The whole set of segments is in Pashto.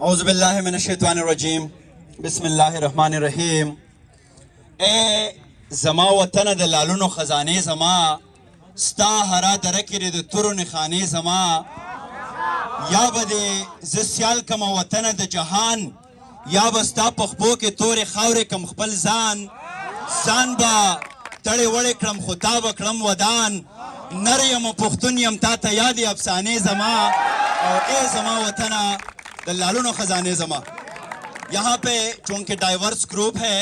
اعوذ باللہ من الشیطان الرجیم بسم اللہ الرحمن الرحیم. اے زما وطن د لالونو خزانه زما ستا هرا درکری د تورو نخانه زما یا بده زسیال کم وطن د جهان یا بستا پخبو کې تور خاورې کم خپل ځان با تړې وړې کړم خطاب کړم ودان نر یم پښتون یم تا ته یادې افسانې زما اور اے زما وطنه د لالونو خزانے زما. یہاں پہ چونکہ ڈائیورس گروپ ہے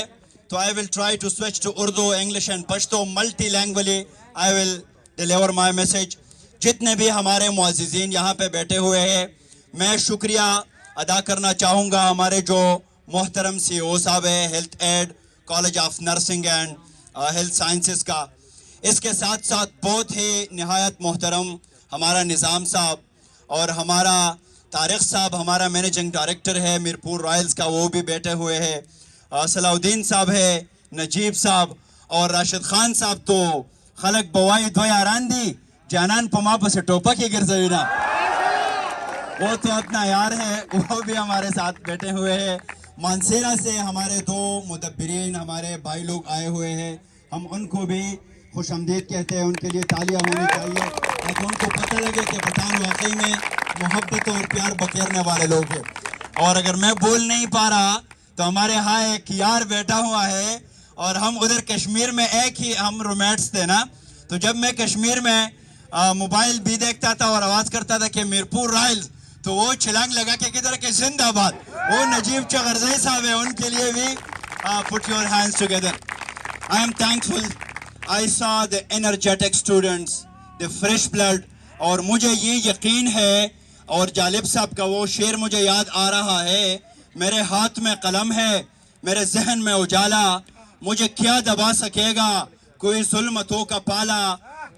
تو آئی ول ٹرائی ٹو سوئچ ٹو اردو انگلش اینڈ پشتو ملٹی لینگویجلی آئی ول ڈیلیور مائی میسیج. جتنے بھی ہمارے معززین یہاں پہ بیٹھے ہوئے ہیں میں شکریہ ادا کرنا چاہوں گا ہمارے جو محترم سی او صاحب ہے ہیلتھ ایڈ کالج آف نرسنگ اینڈ ہیلتھ سائنسز کا. اس کے ساتھ ساتھ بہت ہی نہایت محترم ہمارا نظام صاحب اور ہمارا طارق صاحب ہمارا مینیجنگ ڈائریکٹر ہے میرپور رائلز کا وہ بھی بیٹھے ہوئے ہیں. صلاح الدین صاحب ہے نجیب صاحب اور راشد خان صاحب تو خلق بوائی دو یاران دی جانان پما پس ٹوپا کی گرزوینا وہ تو اپنا یار ہے وہ بھی ہمارے ساتھ بیٹھے ہوئے ہیں. مانسیرا سے ہمارے دو مدبرین ہمارے بھائی لوگ آئے ہوئے ہیں ہم ان کو بھی خوش آمدید کہتے ہیں. ان کے لیے تالیاں ہونی چاہیے تاکہ ان کو پتہ لگے کہ پٹھان واقعی میں محبت اور پیار بکیرنے والے لوگ ہیں. اور اگر میں بول نہیں پا رہا تو ہمارے ہاں ایک یار بیٹھا ہوا ہے اور ہم ادھر کشمیر میں ایک ہی ہم رومیٹس تھے نا تو جب میں کشمیر میں موبائل بھی دیکھتا تھا اور آواز کرتا تھا کہ میرپور رائلز تو وہ چھلانگ لگا کے کدھر کہ زندہ باد. وہ نجیب چغرزئی صاحب ہے ان کے لیے بھی put your hands together. I am thankful. I saw the energetic students, the fresh blood اور مجھے یہ یقین ہے اور جالب صاحب کا وہ شعر مجھے یاد آ رہا ہے میرے ہاتھ میں قلم ہے میرے ذہن میں اجالا مجھے کیا دبا سکے گا کوئی ظلمتوں کا پالا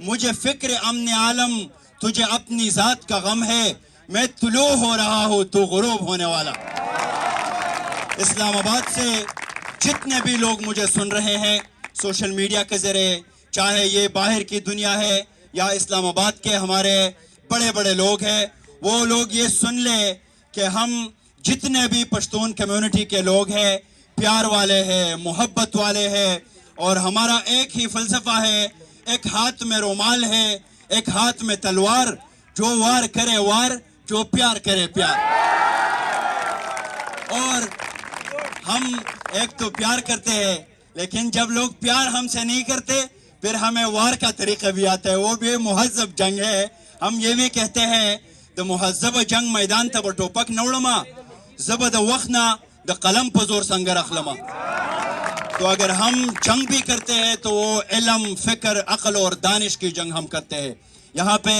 مجھے فکر امن عالم تجھے اپنی ذات کا غم ہے میں طلوع ہو رہا ہوں تو غروب ہونے والا. اسلام آباد سے جتنے بھی لوگ مجھے سن رہے ہیں سوشل میڈیا کے ذریعے چاہے یہ باہر کی دنیا ہے یا اسلام آباد کے ہمارے بڑے بڑے لوگ ہیں وہ لوگ یہ سن لے کہ ہم جتنے بھی پشتون کمیونٹی کے لوگ ہیں پیار والے ہیں محبت والے ہیں اور ہمارا ایک ہی فلسفہ ہے ایک ہاتھ میں رومال ہے ایک ہاتھ میں تلوار جو وار کرے وار جو پیار کرے پیار. اور ہم ایک تو پیار کرتے ہیں لیکن جب لوگ پیار ہم سے نہیں کرتے پھر ہمیں وار کا طریقہ بھی آتا ہے وہ بھی مہذب جنگ ہے. ہم یہ بھی کہتے ہیں دا مہذب جنگ میدان تا با ٹوپک نوڑما زب دا وقنا دا قلم پا زور سنگر اخلما. تو اگر ہم جنگ بھی کرتے ہیں تو وہ علم فکر عقل اور دانش کی جنگ ہم کرتے ہیں. یہاں پہ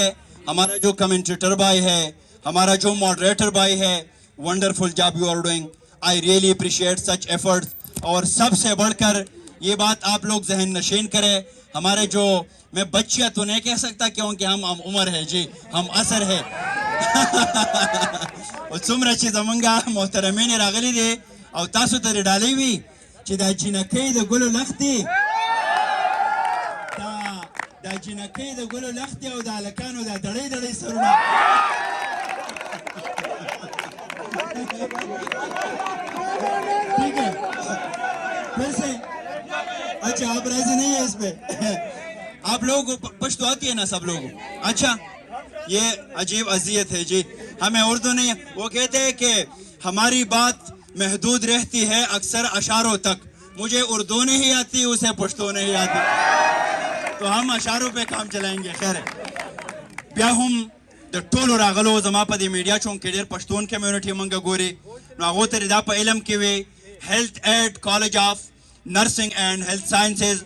ہمارا جو کمنٹیٹر بھائی ہے ہمارا جو ماڈریٹر بھائی ہے ونڈرفل جاب یو آر ڈوئنگ آئی ریئلی اپریشیٹ سچ ایفرٹس. اور سب سے بڑھ کر یہ بات آپ لوگ ذہن نشین کریں ہمارے جو میں بچیاں تو نہیں کہہ سکتا کیونکہ ہم عمر ہے جی ہم اثر ہے څومره چې زمونږ محترمین راغلي دي او تاسو ته ډالۍ وي چې دا جینکۍ د ګلو لختې دا جینکۍ د ګلو لختې او د هلکانو دا دړۍ دړۍ سرونه ٹھیک ہے پھر سے اچھا آپ راضی نہیں ہیں اس پہ آپ لوگوں کو پشتو آتی ہے نا سب لوگوں اچھا یہ عجیب اذیت ہے جی ہمیں اردو نہیں وہ کہتے ہیں کہ ہماری بات محدود رہتی ہے اکثر اشاروں تک مجھے اردو نہیں آتی اسے پشتو نہیں آتی تو ہم اشاروں پہ کام چلائیں گے. خیر بیا هم د ټولو راغلو زما په دې میډیا چونکې ډېر پښتون کمیونټي مونږ ګوري نو هغو ته دا په علم کې وي هیلث ایډ کالج آف نرسنگ اینڈ هیلث سائنسز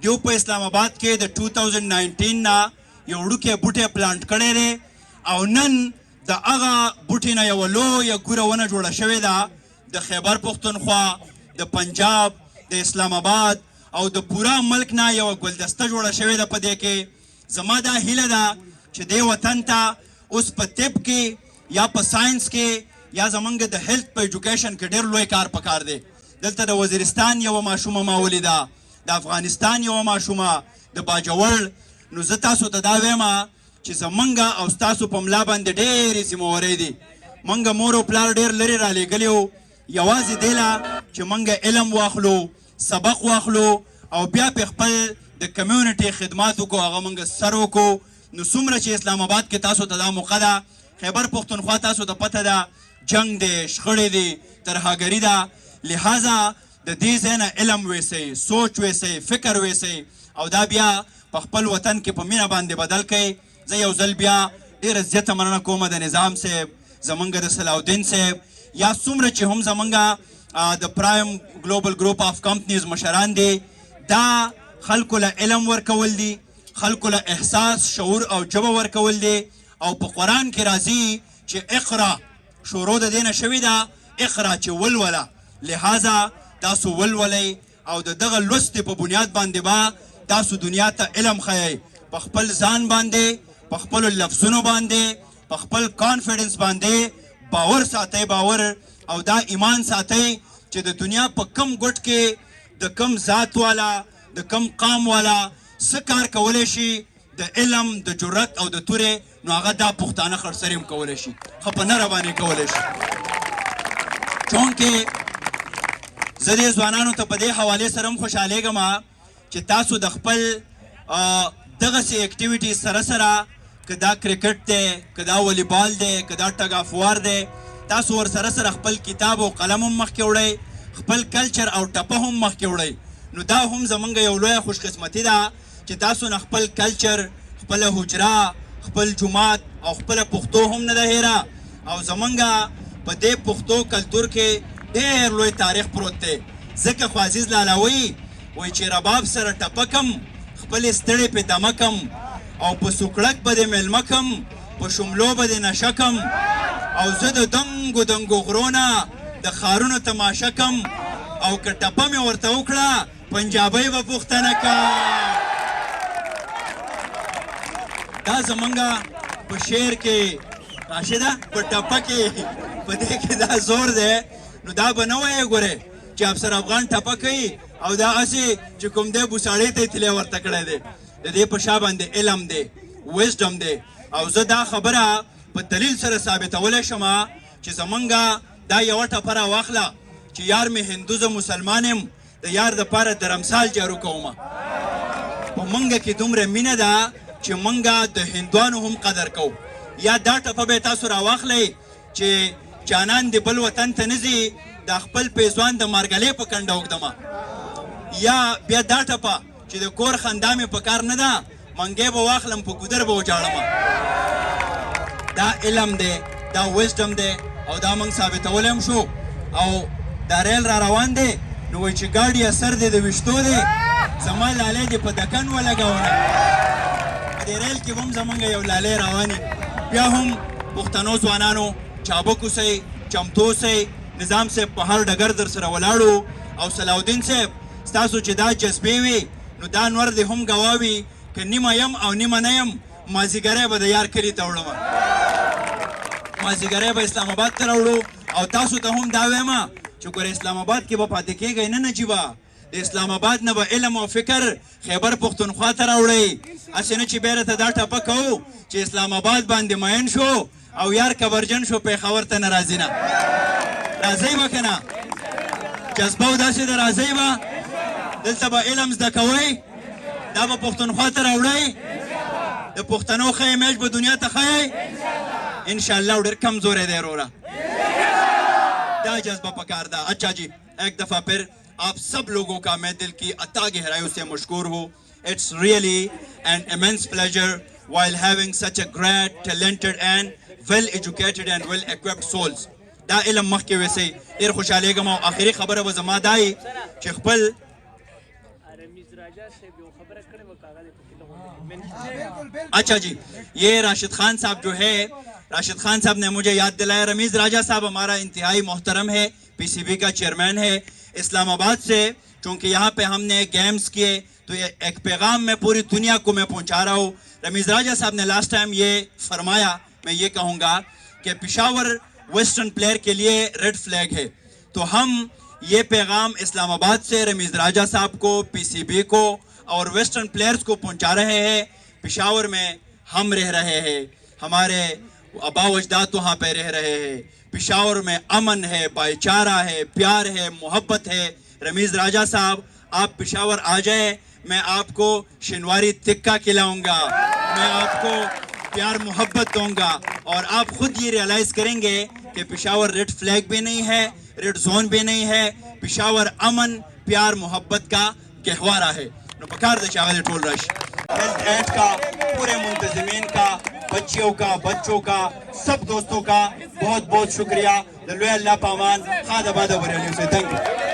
جو په اسلام آباد کې د 2019 نا یو وړوکی بوټی پلانټ کړی دی او نن د هغه بوټي نه یوه لویه ګوره ونه جوړه شوې ده د خیبر پښتونخوا د پنجاب د اسلام آباد او د پورا ملک نه یوه ګلدسته جوړه شوې ده په دې کې زما دا هیله ده چې دې وطن ته اوس په طب کې یا په ساینس کې یا زمونږ د هیلث په ایجوکیشن کې ډېر لوی کار پکار دی. دلته د وزیرستان یوه ماشومه ما ولیده د افغانستان یوه ماشومه د باجوړ نو زه تاسو ته دا وایم چې زمونږ او ستاسو په ملا باندې ډېرې ذمهوارۍ دي منګه مور او پلار ډېر لرې رالیږلی و یوازې دې له چې منګه علم واخلو سبق واخلو او بیا پې خپل د کمیونټي خدمات وکړو هغه منګه سر وکړو. نو څومره چې اسلام آباد کې تاسو ته دا موقع ده خیبر پښتونخوا تاسو ته پته ده جنگ دی شخړې دی ترهاګري ده لہذا د دې ځای نه علم ویسئ سوچ ویسئ فکر ویسئ او دا بیا په خپل وطن کې په مینه باندې بدل کړئ. زه یو ځل بیا ډېره زیاته مننه کوم د نظام صاحب زمونږ د صلاح الدین صاحب یا څومره چې هم زمونږ د پرایم ګلوبل ګروپ آف کمپنیز مشران دي دا خلکو له علم ورکول دي خلکو له احساس شعور او ژبه ورکول دي او په قرآن کې راځي چې اقرا شروع د دې نه شوې ده اقرا چې ولوله لہذا تاسو ولولئ او د دغه لوستې په بنیاد باندې به تاسو دنیا ته علم ښیئ په خپل ځان باندې په خپلو لفظونو باندې په خپل کانفیډنس باندې باور ساتئ باور او دا ایمان ساتئ چې د دنیا په کم ګوټ کې د کم ذات والا د کم قام والا څه کار کولی شي د علم د جرأت او د تورې نو هغه دا پښتانه خړسري هم کولی شي ښه په نره باندې کولی شي. چونکې زه دې ځوانانو ته په دې حوالې سره هم خوشحالیږم چې تاسو د خپل دغسې اکټیویټیز سره سره که دا کرکټ دی که دا والیبال دی که دا ټګ اف وار دی تاسو ورسره سره خپل کتاب او قلم هم مخکې وړئ خپل کلچر او ټپه هم مخکې وړئ. نو دا هم زمونږ یو لویه خوشقسمتي ده چې تاسو نه خپل کلچر خپله حجره خپل جومات او خپله پښتو هم نه ده هیره او زمونږ په دې پښتو کلتور کې ډېر لوی تاریخ پروت دی. ځکه خو عزیز لالا وایي چې رباب سره ټپه کم خپلې ستړې پې دمه کم او په سوکړک به دې میلمه کم په شملو به دې نشه کم او زه د دنګو دنګو غرو نه د ښارونو تماشه کم او که ټپه مې ورته وکړه پنجابۍ به پوښتنه کم. دا زمونږ په شعر کې راشده په ټپه کې په دې کې دا زور دی نو دا به نه وایې ګورې چې افسر افغان ټپه کوي او دا هسې چې کوم دی بوساړې ته یې تلې ورته کړی دی د دې په شا باندې علم دی ویزډم دی او زه دا خبره په دلیل سره ثابتولی شم چې زمونږ دا یوه ټپه راواخله چې یار مې هندو زه مسلمان یم د یار دپاره درمسال جارو کومه په مونږ کې دومره مینه ده چې مونږ د هندوانو هم قدر کوو. یا دا ټپه به تاسو راواخلئ چې جانان د بل وطن ته نه ځي د خپل پیزوان د مارګلې په کنډه اوږدمه یا بیا دا ټپه چې د کور خندا مې په کار نه ده منګې به واخلم په ګودر به وجاړمه. دا علم دی دا ویزډم دی او دا موږ ثابتولی هم شو او دا ریل را روان دی نو وایي چې ګاډي اثر دی د ویښتو دی زما لالۍ دې په دکن ولګونه په دې ریل کې به هم زمونږ یو لالۍ رواني. بیا هم پښتنو ځوانانو چابک اوسئ چمتو اوسئ نظام صاحب په هر ډګر در سره ولاړو او صلاح الدین صاحب ستاسو چې دا جذبې وي نو دا نور دې هم ګواه وي که نیمه یم او نیمه نه یم مازدیګری به د یار کلي ته وړمه مازدیګری به اسلام آباد ته راوړو او تاسو ته هم دا وایم چې ګوره اسلام آباد کې به پاتې کېږئ نه نجیبه د اسلام آباد نه به علم او فکر خیبر پښتونخوا ته راوړئ هسې نه چې بیا راته دا ټپه کوو چې اسلام آباد باندې مین شو او یار کبرجن شو پېښور ته نه راځي نه راځئ به که نه جذبه و داسې ده راځئ به دلته به علم زده کوئ دا به پښتونخوا ته راوړئ د پښتنو ښه امیج به دنیا ته ښایئ انشاءاللہ ډېر کمزوری دی وروره دا جذبہ پکار دا. اچھا جی ایک دفعہ پھر آپ سب لوگوں کا میں دل کی عطا گہرائیوں سے مشکور ہوں. It's really an immense pleasure while having such a great, talented and well-educated and well-equipped souls. دا علم مخکې ویسئ ډېر خوشحالیږم او آخري خبره به زما دا وي چې خپل اچھا جی یہ راشد خان صاحب جو ہے راشد خان صاحب نے مجھے یاد دلایا رمیز راجہ صاحب ہمارا انتہائی محترم ہے پی سی بی کا چیئرمین ہے اسلام آباد سے چونکہ یہاں پہ ہم نے گیمز کیے تو ایک پیغام میں پوری دنیا کو میں پہنچا رہا ہوں. رمیز راجہ صاحب نے لاسٹ ٹائم یہ فرمایا میں یہ کہوں گا کہ پشاور ویسٹرن پلیئر کے لیے ریڈ فلیگ ہے تو ہم یہ پیغام اسلام آباد سے رمیز راجہ صاحب کو پی سی بی کو اور ویسٹرن پلیئرز کو پہنچا رہے ہیں. پشاور میں ہم رہ رہے ہیں ہمارے آبا و اجداد وہاں پہ رہ رہے ہیں. پشاور میں امن ہے, بھائی چارہ ہے, پیار ہے, محبت ہے. رمیز راجہ صاحب آپ پشاور آ جائے, میں آپ کو شنواری تکہ کھلاؤں گا, میں آپ کو پیار محبت دوں گا, اور آپ خود یہ ریئلائز کریں گے کہ پشاور ریڈ فلیگ بھی نہیں ہے, ریڈ زون بھی نہیں ہے. پشاور امن پیار محبت کا گہوارہ ہے. نو پکار دے شاغل ٹول رش ہیلتھ ایڈ کا, پورے منتظمین کا, بچیوں کا, بچوں کا, سب دوستوں کا بہت بہت شکریہ. لوی اللہ پامان خاد آباد بریلیوں سے. تھینک یو.